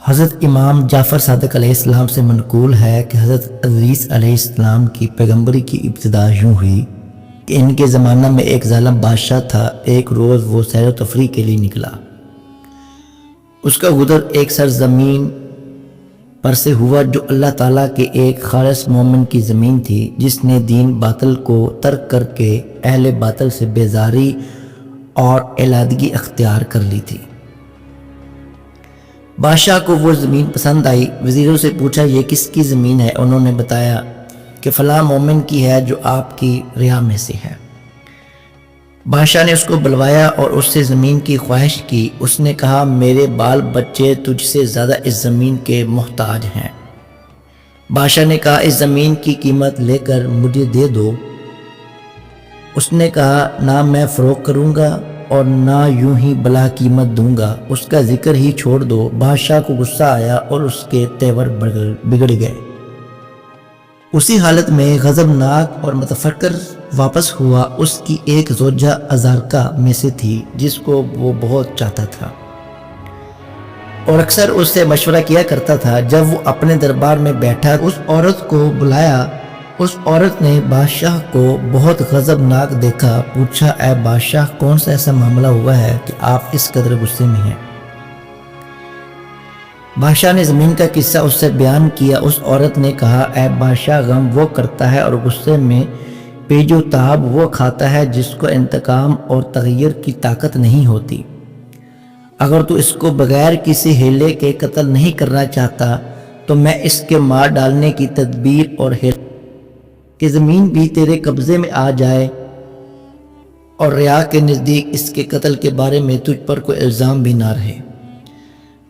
حضرت امام جعفر صادق علیہ السلام سے منقول ہے کہ حضرت ادریس علیہ السلام کی پیغمبری کی ابتدا یوں ہوئی کہ ان کے زمانہ میں ایک ظالم بادشاہ تھا۔ ایک روز وہ سیر و تفریح کے لیے نکلا۔ اس کا گزر ایک سرزمین پر سے ہوا جو اللہ تعالیٰ کے ایک خالص مومن کی زمین تھی، جس نے دین باطل کو ترک کر کے اہل باطل سے بیزاری اور علیحدگی اختیار کر لی تھی۔ بادشاہ کو وہ زمین پسند آئی۔ وزیروں سے پوچھا یہ کس کی زمین ہے؟ انہوں نے بتایا کہ فلاں مومن کی ہے جو آپ کی رعایا میں سے ہے۔ بادشاہ نے اس کو بلوایا اور اس سے زمین کی خواہش کی۔ اس نے کہا میرے بال بچے تجھ سے زیادہ اس زمین کے محتاج ہیں۔ بادشاہ نے کہا اس زمین کی قیمت لے کر مجھے دے دو۔ اس نے کہا نہ میں فروخت کروں گا اور نہ یوں ہی بلا قیمت دوں گا، اس کا ذکر ہی چھوڑ دو۔ بادشاہ کو غصہ آیا اور اس کے تیور بگڑ گئے۔ اسی حالت میں غضبناک اور متفکر واپس ہوا۔ اس کی ایک زوجہ ازارکا میں سے تھی جس کو وہ بہت چاہتا تھا اور اکثر اس سے مشورہ کیا کرتا تھا۔ جب وہ اپنے دربار میں بیٹھا اس عورت کو بلایا۔ اس عورت نے بادشاہ کو بہت غضبناک دیکھا۔ پوچھا اے بادشاہ کون سا ایسا معاملہ ہوا ہے کہ آپ اس قدر غصے میں ہیں؟ بادشاہ نے زمین کا قصہ اس سے بیان کیا۔ اس عورت نے کہا اے بادشاہ غم وہ کرتا ہے اور غصے میں پیچ و تاب وہ کھاتا ہے جس کو انتقام اور تغیر کی طاقت نہیں ہوتی۔ اگر تو اس کو بغیر کسی ہیلے کے قتل نہیں کرنا چاہتا تو میں اس کے مار ڈالنے کی تدبیر اور کہ زمین بھی تیرے قبضے میں آ جائے اور رعایا کے نزدیک اس کے قتل کے بارے میں تجھ پر کوئی الزام بھی نہ رہے۔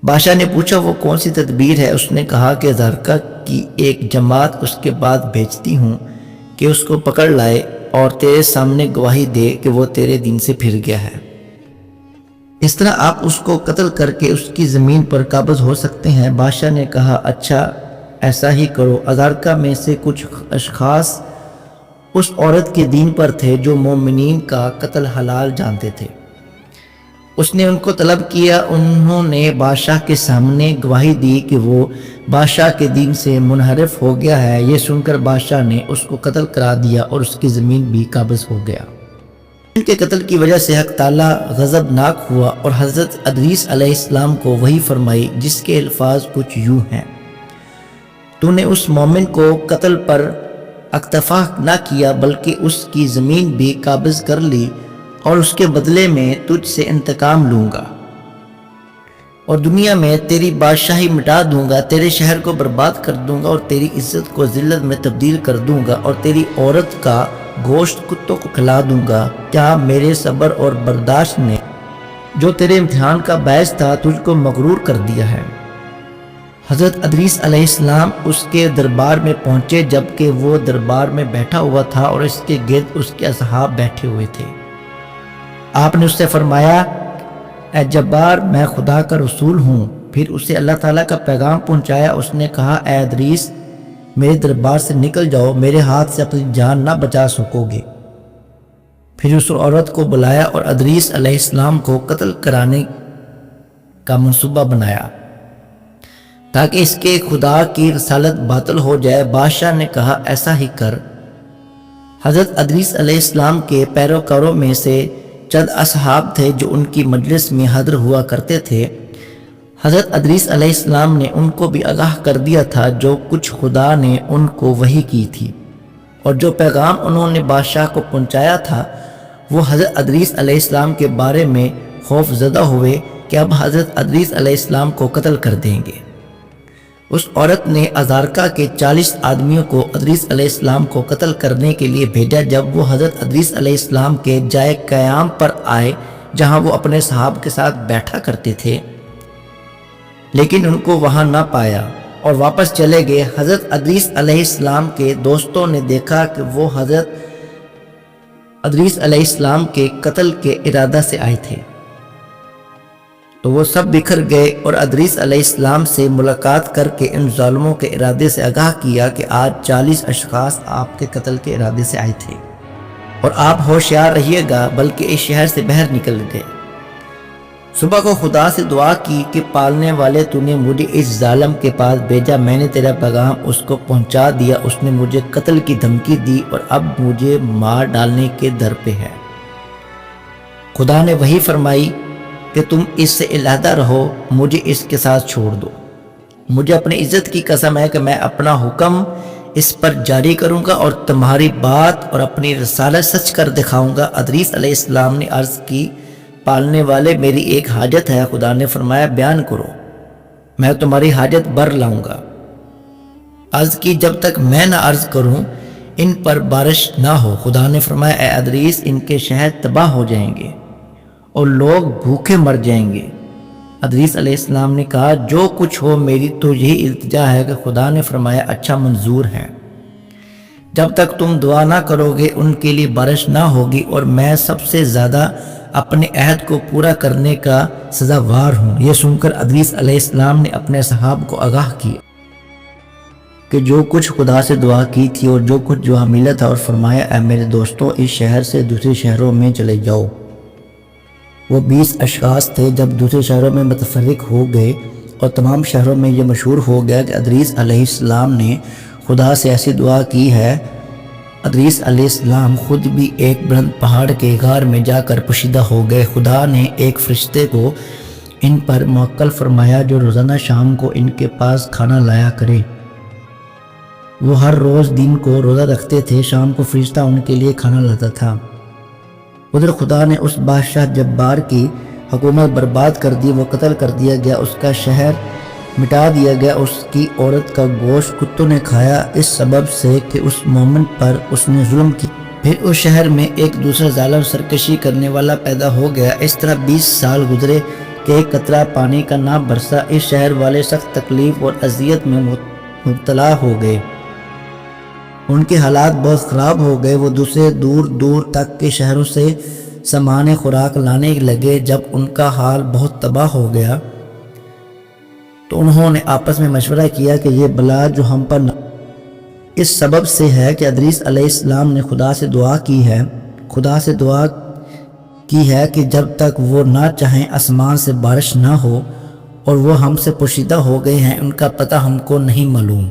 بادشاہ نے پوچھا وہ کون سی تدبیر ہے؟ اس نے کہا کہ ازارکا کی ایک جماعت اس کے بعد بھیجتی ہوں کہ اس کو پکڑ لائے اور تیرے سامنے گواہی دے کہ وہ تیرے دین سے پھر گیا ہے۔ اس طرح آپ اس کو قتل کر کے اس کی زمین پر قابض ہو سکتے ہیں۔ بادشاہ نے کہا اچھا ایسا ہی کرو۔ ازارکا میں سے کچھ اشخاص اس عورت کے دین پر تھے جو مومنین کا قتل حلال جانتے تھے۔ اس نے ان کو طلب کیا۔ انہوں نے بادشاہ کے سامنے گواہی دی کہ وہ بادشاہ کے دین سے منحرف ہو گیا ہے۔ یہ سن کر بادشاہ نے اس کو قتل کرا دیا اور اس کی زمین بھی قابض ہو گیا۔ ان کے قتل کی وجہ سے حق تعالیٰ غضبناک ہوا اور حضرت ادریس علیہ السلام کو وحی فرمائی جس کے الفاظ کچھ یوں ہیں تو نے اس مومن کو قتل پر اکتفا نہ کیا بلکہ اس کی زمین بھی قابض کر لی اور اس کے بدلے میں تجھ سے انتقام لوں گا اور دنیا میں تیری بادشاہی مٹا دوں گا، تیرے شہر کو برباد کر دوں گا اور تیری عزت کو ذلت میں تبدیل کر دوں گا اور تیری عورت کا گوشت کتوں کو کھلا دوں گا۔ کیا میرے صبر اور برداشت نے جو تیرے امتحان کا باعث تھا تجھ کو مغرور کر دیا ہے؟ حضرت ادریس علیہ السلام اس کے دربار میں پہنچے جبکہ وہ دربار میں بیٹھا ہوا تھا اور اس کے گرد اس کے اصحاب بیٹھے ہوئے تھے۔ آپ نے اس سے فرمایا اے جبار میں خدا کا رسول ہوں۔ پھر اسے اللہ تعالیٰ کا پیغام پہنچایا۔ اس نے کہا اے ادریس میرے دربار سے نکل جاؤ، میرے ہاتھ سے اپنی جان نہ بچا سکو گے۔ پھر اس عورت کو بلایا اور ادریس علیہ السلام کو قتل کرانے کا منصوبہ بنایا تاکہ اس کے خدا کی رسالت باطل ہو جائے۔ بادشاہ نے کہا ایسا ہی کر۔ حضرت ادریس علیہ السلام کے پیروکاروں میں سے چند اصحاب تھے جو ان کی مجلس میں حاضر ہوا کرتے تھے۔ حضرت ادریس علیہ السلام نے ان کو بھی آگاہ کر دیا تھا جو کچھ خدا نے ان کو وحی کی تھی اور جو پیغام انہوں نے بادشاہ کو پہنچایا تھا۔ وہ حضرت ادریس علیہ السلام کے بارے میں خوف زدہ ہوئے کہ اب حضرت ادریس علیہ السلام کو قتل کر دیں گے۔ اس عورت نے ازارکا کے 40 آدمیوں کو ادریس علیہ السلام کو قتل کرنے کے لیے بھیجا۔ جب وہ حضرت ادریس علیہ السلام کے جائے قیام پر آئے جہاں وہ اپنے صحابہ کے ساتھ بیٹھا کرتے تھے لیکن ان کو وہاں نہ پایا اور واپس چلے گئے۔ حضرت ادریس علیہ السلام کے دوستوں نے دیکھا کہ وہ حضرت ادریس علیہ السلام کے قتل کے ارادہ سے آئے تھے تو وہ سب بکھر گئے اور ادریس علیہ السلام سے ملاقات کر کے ان ظالموں کے ارادے سے آگاہ کیا کہ آج 40 اشخاص آپ کے قتل کے ارادے سے آئے تھے اور آپ ہوشیار رہیے گا بلکہ اس شہر سے باہر نکل گئے۔ صبح کو خدا سے دعا کی کہ پالنے والے تو نے مجھے اس ظالم کے پاس بھیجا، میں نے تیرا پیغام اس کو پہنچا دیا، اس نے مجھے قتل کی دھمکی دی اور اب مجھے مار ڈالنے کے در پہ ہے۔ خدا نے وہی فرمائی کہ تم اس سے علیحدہ رہو، مجھے اس کے ساتھ چھوڑ دو۔ مجھے اپنی عزت کی قسم ہے کہ میں اپنا حکم اس پر جاری کروں گا اور تمہاری بات اور اپنی رسالت سچ کر دکھاؤں گا۔ ادریس علیہ السلام نے عرض کی، پالنے والے میری ایک حاجت ہے۔ خدا نے فرمایا، بیان کرو، میں تمہاری حاجت بر لاؤں گا۔ عرض کی، جب تک میں نہ عرض کروں ان پر بارش نہ ہو۔ خدا نے فرمایا، اے ادریس، ان کے شہر تباہ ہو جائیں گے اور لوگ بھوکے مر جائیں گے۔ ادریس علیہ السلام نے کہا، جو کچھ ہو میری تو یہی التجا ہے۔ کہ خدا نے فرمایا، اچھا منظور ہے، جب تک تم دعا نہ کرو گے ان کے لیے بارش نہ ہوگی، اور میں سب سے زیادہ اپنے عہد کو پورا کرنے کا سزاوار ہوں۔ یہ سن کر ادریس علیہ السلام نے اپنے صحاب کو آگاہ کیا کہ جو کچھ خدا سے دعا کی تھی اور جو کچھ جو ملا تھا، اور فرمایا، اے میرے دوستوں، اس شہر سے دوسرے شہروں میں چلے جاؤ۔ وہ 20 اشخاص تھے۔ جب دوسرے شہروں میں متفرق ہو گئے اور تمام شہروں میں یہ مشہور ہو گیا کہ ادریس علیہ السلام نے خدا سے ایسی دعا کی ہے، ادریس علیہ السلام خود بھی ایک بلند پہاڑ کے غار میں جا کر پوشیدہ ہو گئے۔ خدا نے ایک فرشتے کو ان پر موکل فرمایا جو روزانہ شام کو ان کے پاس کھانا لایا کرے۔ وہ ہر روز دن کو روزہ رکھتے تھے، شام کو فرشتہ ان کے لیے کھانا لاتا تھا۔ ادھر خدا نے اس بادشاہ جبار کی حکومت برباد کر دی، وہ قتل کر دیا گیا، اس کا شہر مٹا دیا گیا، اس کی عورت کا گوشت کتوں نے کھایا، اس سبب سے کہ اس مومن پر اس نے ظلم کی۔ پھر اس شہر میں ایک دوسرا ظالم سرکشی کرنے والا پیدا ہو گیا۔ اس طرح 20 سال گزرے کہ ایک قطرہ پانی کا نہ برسا۔ اس شہر والے سخت تکلیف اور اذیت میں مبتلا ہو گئے، ان کے حالات بہت خراب ہو گئے۔ وہ دوسرے دور دور تک کے شہروں سے سامان خوراک لانے لگے۔ جب ان کا حال بہت تباہ ہو گیا تو انہوں نے آپس میں مشورہ کیا کہ یہ بلا جو ہم پر اس سبب سے ہے کہ ادریس علیہ السلام نے خدا سے دعا کی ہے کہ جب تک وہ نہ چاہیں آسمان سے بارش نہ ہو، اور وہ ہم سے پوشیدہ ہو گئے ہیں، ان کا پتہ ہم کو نہیں معلوم،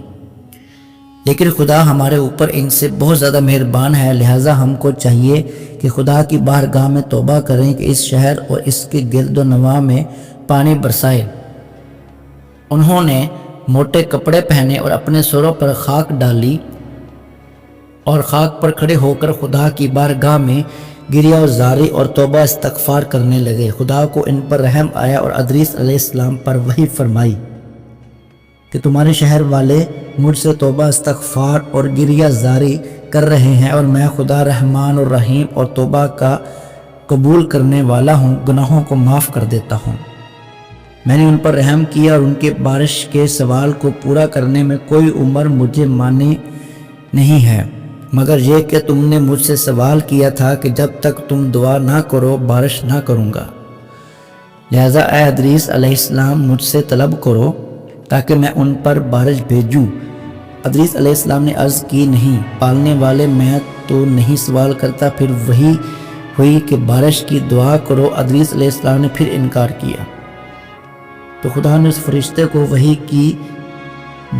لیکن خدا ہمارے اوپر ان سے بہت زیادہ مہربان ہے، لہٰذا ہم کو چاہیے کہ خدا کی بارگاہ میں توبہ کریں کہ اس شہر اور اس کے گرد و نواح میں پانی برسائے۔ انہوں نے موٹے کپڑے پہنے اور اپنے سروں پر خاک ڈالی اور خاک پر کھڑے ہو کر خدا کی بارگاہ میں گریہ و زاری اور توبہ استغفار کرنے لگے۔ خدا کو ان پر رحم آیا اور ادریس علیہ السلام پر وحی فرمائی کہ تمہارے شہر والے مجھ سے توبہ استغفار اور گریہ زاری کر رہے ہیں، اور میں خدا رحمان اور رحیم اور توبہ کا قبول کرنے والا ہوں، گناہوں کو معاف کر دیتا ہوں۔ میں نے ان پر رحم کیا اور ان کے بارش کے سوال کو پورا کرنے میں کوئی عمر مجھے مانی نہیں ہے، مگر یہ کہ تم نے مجھ سے سوال کیا تھا کہ جب تک تم دعا نہ کرو بارش نہ کروں گا۔ لہذا اے ادریس علیہ السلام، مجھ سے طلب کرو تاکہ میں ان پر بارش بھیجوں۔ ادریس علیہ السلام نے عرض کی، نہیں پالنے والے، میں تو نہیں سوال کرتا۔ پھر وہی ہوئی کہ بارش کی دعا کرو۔ ادریس علیہ السلام نے پھر انکار کیا تو خدا نے اس فرشتے کو وحی کی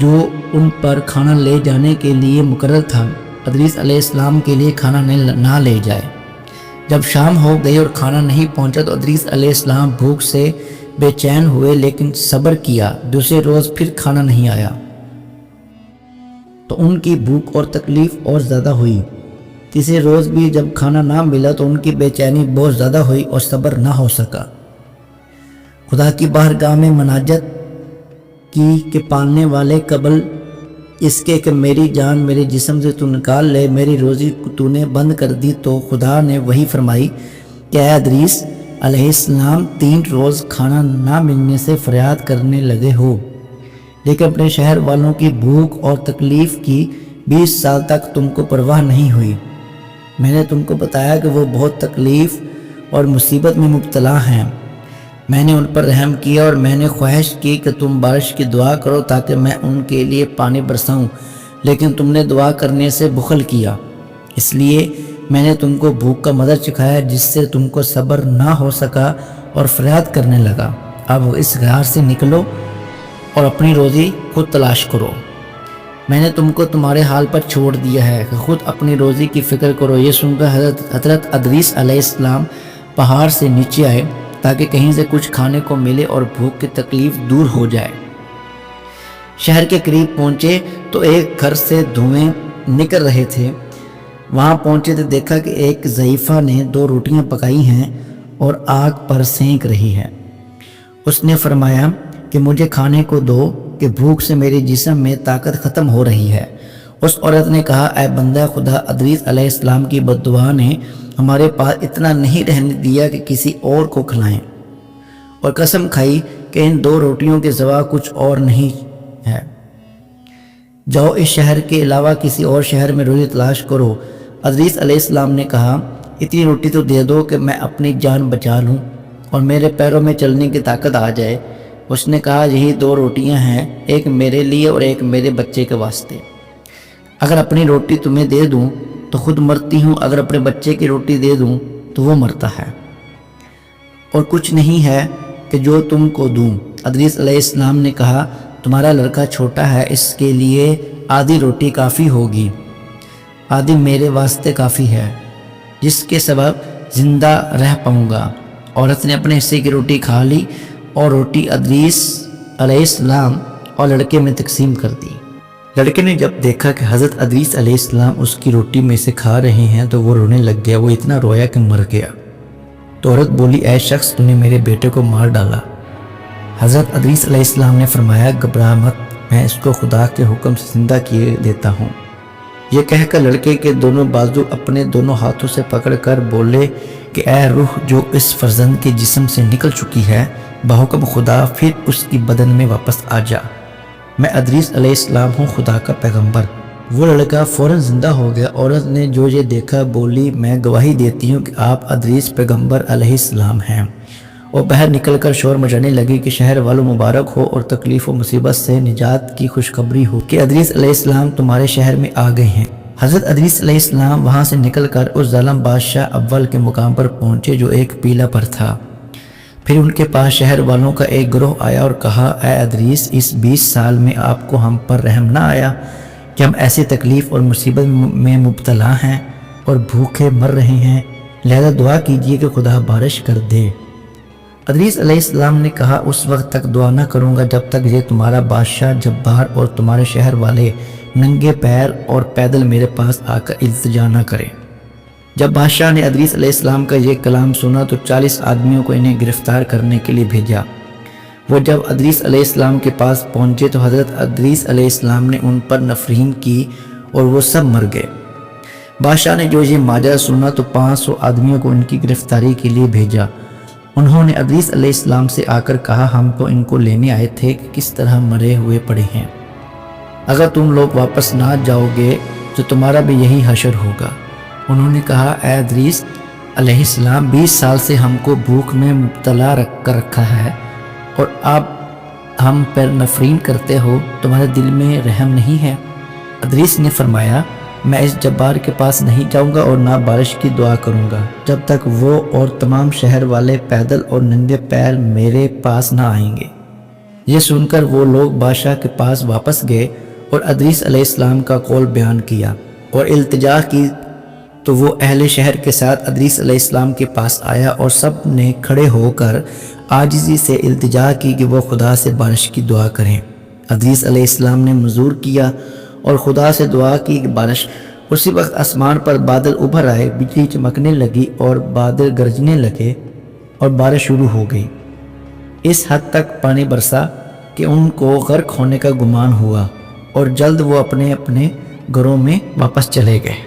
جو ان پر کھانا لے جانے کے لیے مقرر تھا، ادریس علیہ السلام کے لیے کھانا نہ لے جائے۔ جب شام ہو گئی اور کھانا نہیں پہنچا تو ادریس علیہ السلام بھوک سے بے چین ہوئے، لیکن صبر کیا۔ دوسرے روز پھر کھانا نہیں آیا تو ان کی بھوک اور تکلیف اور زیادہ ہوئی۔ تیسرے روز بھی جب کھانا نہ ملا تو ان کی بے چینی بہت زیادہ ہوئی اور صبر نہ ہو سکا۔ خدا کی بارگاہ میں مناجت کی کہ پالنے والے، قبل اس کے کہ میری جان میرے جسم سے تو نکال لے، میری روزی تو نے بند کر دی۔ تو خدا نے وہی فرمائی کہ اے ادریس علیہ السلام، 3 روز کھانا نہ ملنے سے فریاد کرنے لگے ہو، لیکن اپنے شہر والوں کی بھوک اور تکلیف کی 20 سال تک تم کو پرواہ نہیں ہوئی۔ میں نے تم کو بتایا کہ وہ بہت تکلیف اور مصیبت میں مبتلا ہیں۔ میں نے ان پر رحم کیا اور میں نے خواہش کی کہ تم بارش کی دعا کرو تاکہ میں ان کے لیے پانی برساؤں، لیکن تم نے دعا کرنے سے بخل کیا، اس لیے میں نے تم کو بھوک کا مزہ چکھایا جس سے تم کو صبر نہ ہو سکا اور فریاد کرنے لگا۔ اب اس غار سے نکلو اور اپنی روزی خود تلاش کرو۔ میں نے تم کو تمہارے حال پر چھوڑ دیا ہے کہ خود اپنی روزی کی فکر کرو۔ یہ سن کر حضرت ادریس علیہ السلام پہاڑ سے نیچے آئے تاکہ کہیں سے کچھ کھانے کو ملے اور بھوک کی تکلیف دور ہو جائے۔ شہر کے قریب پہنچے تو ایک گھر سے دھوئیں نکل رہے تھے۔ وہاں پہنچے تو دیکھا کہ ایک ضعیفہ نے 2 روٹیاں پکائی ہیں اور آگ پر سینک رہی ہے۔ اس نے فرمایا کہ مجھے کھانے کو دو کہ بھوک سے میرے جسم میں طاقت ختم ہو رہی ہے۔ اس عورت نے کہا اے بندہ خدا، ادریس علیہ السلام کی بد دعا نے ہمارے پاس اتنا نہیں رہنے دیا کہ کسی اور کو کھلائیں، اور قسم کھائی کہ ان 2 روٹیوں کے سوا کچھ اور نہیں ہے۔ جاؤ اس شہر کے علاوہ کسی اور شہر میں روزی تلاش کرو۔ ادریس علیہ السلام نے کہا اتنی روٹی تو دے دو کہ میں اپنی جان بچا لوں اور میرے پیروں میں چلنے کی طاقت آ جائے۔ اس نے کہا یہی 2 روٹیاں ہیں، ایک میرے لیے اور ایک میرے بچے کے واسطے۔ اگر اپنی روٹی تمہیں دے دوں تو خود مرتی ہوں، اگر اپنے بچے کی روٹی دے دوں تو وہ مرتا ہے، اور کچھ نہیں ہے کہ جو تم کو دوں۔ ادریس علیہ السلام نے کہا تمہارا لڑکا چھوٹا ہے، اس کے لیے آدھی روٹی کافی ہوگی، آدھی میرے واسطے کافی ہے، جس کے سبب زندہ رہ پاؤں گا۔ عورت نے اپنے حصے کی روٹی کھا لی اور روٹی ادریس علیہ السلام اور لڑکے میں تقسیم کر دی۔ لڑکے نے جب دیکھا کہ حضرت ادریس علیہ السلام اس کی روٹی میں سے کھا رہے ہیں تو وہ رونے لگ گیا، وہ اتنا رویا کہ مر گیا۔ تو عورت بولی اے شخص، تو نے میرے بیٹے کو مار ڈالا۔ حضرت ادریس علیہ السلام نے فرمایا گھبرا مت، میں اس کو خدا کے حکم سے زندہ کیے دیتا ہوں۔ یہ کہہ کر لڑکے کے دونوں بازو اپنے دونوں ہاتھوں سے پکڑ کر بولے کہ اے روح جو اس فرزند کے جسم سے نکل چکی ہے، بحکم خدا پھر اس کی بدن میں واپس آ جا۔ میں ادریس علیہ السلام ہوں، خدا کا پیغمبر۔ وہ لڑکا فوراً زندہ ہو گیا۔ عورت نے جو یہ دیکھا بولی میں گواہی دیتی ہوں کہ آپ ادریس پیغمبر علیہ السلام ہیں، اور باہر نکل کر شور مچانے لگی کہ شہر والوں مبارک ہو اور تکلیف و مصیبت سے نجات کی خوشخبری ہو کہ ادریس علیہ السلام تمہارے شہر میں آ گئے ہیں۔ حضرت ادریس علیہ السلام وہاں سے نکل کر اس ظالم بادشاہ اول کے مقام پر پہنچے جو ایک پیلا پر تھا۔ پھر ان کے پاس شہر والوں کا ایک گروہ آیا اور کہا اے ادریس، اس 20 سال میں آپ کو ہم پر رحم نہ آیا کہ ہم ایسی تکلیف اور مصیبت میں مبتلا ہیں اور بھوکے مر رہے ہیں، لہذا دعا کیجیے کہ خدا بارش کر دے۔ ادریس علیہ السلام نے کہا اس وقت تک دعا نہ کروں گا جب تک یہ تمہارا بادشاہ جبار اور تمہارے شہر والے ننگے پیر اور پیدل میرے پاس آ کر التجا نہ کریں۔ جب بادشاہ نے ادریس علیہ السلام کا یہ کلام سنا تو 40 آدمیوں کو انہیں گرفتار کرنے کے لیے بھیجا۔ وہ جب ادریس علیہ السلام کے پاس پہنچے تو حضرت ادریس علیہ السلام نے ان پر نفرین کی اور وہ سب مر گئے۔ بادشاہ نے جو یہ ماجرا سنا تو 500 آدمیوں کو ان کی گرفتاری کے لیے بھیجا۔ انہوں نے ادریس علیہ السلام سے آ کر کہا ہم تو ان کو لینے آئے تھے کہ کس طرح مرے ہوئے پڑے ہیں، اگر تم لوگ واپس نہ جاؤ گے تو تمہارا بھی یہی حشر ہوگا۔ انہوں نے کہا اے ادریس علیہ السلام، 20 سال سے ہم کو بھوک میں مبتلا کر رکھا ہے اور اب ہم پر نفرین کرتے ہو، تمہارے دل میں رحم نہیں ہے؟ ادریس نے فرمایا میں اس جبار کے پاس نہیں جاؤں گا اور نہ بارش کی دعا کروں گا جب تک وہ اور تمام شہر والے پیدل اور ننگے پیر میرے پاس نہ آئیں گے۔ یہ سن کر وہ لوگ بادشاہ کے پاس واپس گئے اور ادریس علیہ السلام کا قول بیان کیا اور التجا کی تو وہ اہل شہر کے ساتھ ادریس علیہ السلام کے پاس آیا اور سب نے کھڑے ہو کر عاجزی سے التجا کی کہ وہ خدا سے بارش کی دعا کریں۔ ادریس علیہ السلام نے منظور کیا اور خدا سے دعا کی کہ بارش۔ اسی وقت آسمان پر بادل ابھر آئے، بجلی چمکنے لگی اور بادل گرجنے لگے اور بارش شروع ہو گئی۔ اس حد تک پانی برسا کہ ان کو غرق ہونے کا گمان ہوا اور جلد وہ اپنے اپنے گھروں میں واپس چلے گئے۔